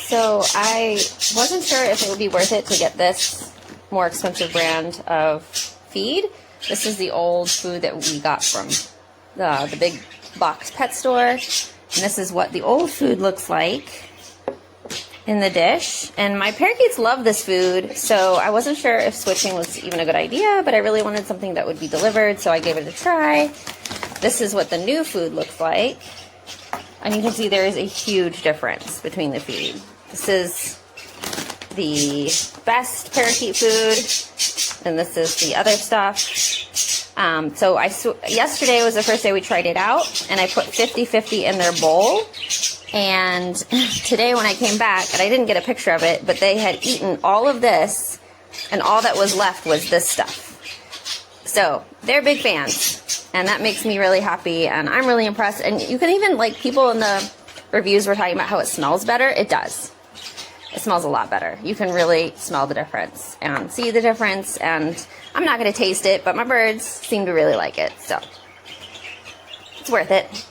So I wasn't sure if it would be worth it to get this more expensive brand of feed. This is the old food that we got from the big box pet store. And this is what the old food looks like in the dish. And my parakeets love this food, so I wasn't sure if switching was even a good idea, but I really wanted something that would be delivered, so I gave it a try. This is what the new food looks like. And you can see there is a huge difference between the feed. This is the best parakeet food, and this is the other stuff. So yesterday was the first day we tried it out, and I put 50-50 in their bowl. And today when I came back, and I didn't get a picture of it, but they had eaten all of this, and all that was left was this stuff. So they're big fans, and that makes me really happy, and I'm really impressed. And you can even, like, people in the reviews were talking about how it smells better. It does. It smells a lot better. You can really smell the difference and see the difference, and I'm not going to taste it, but my birds seem to really like it, so it's worth it.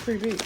Pretty big.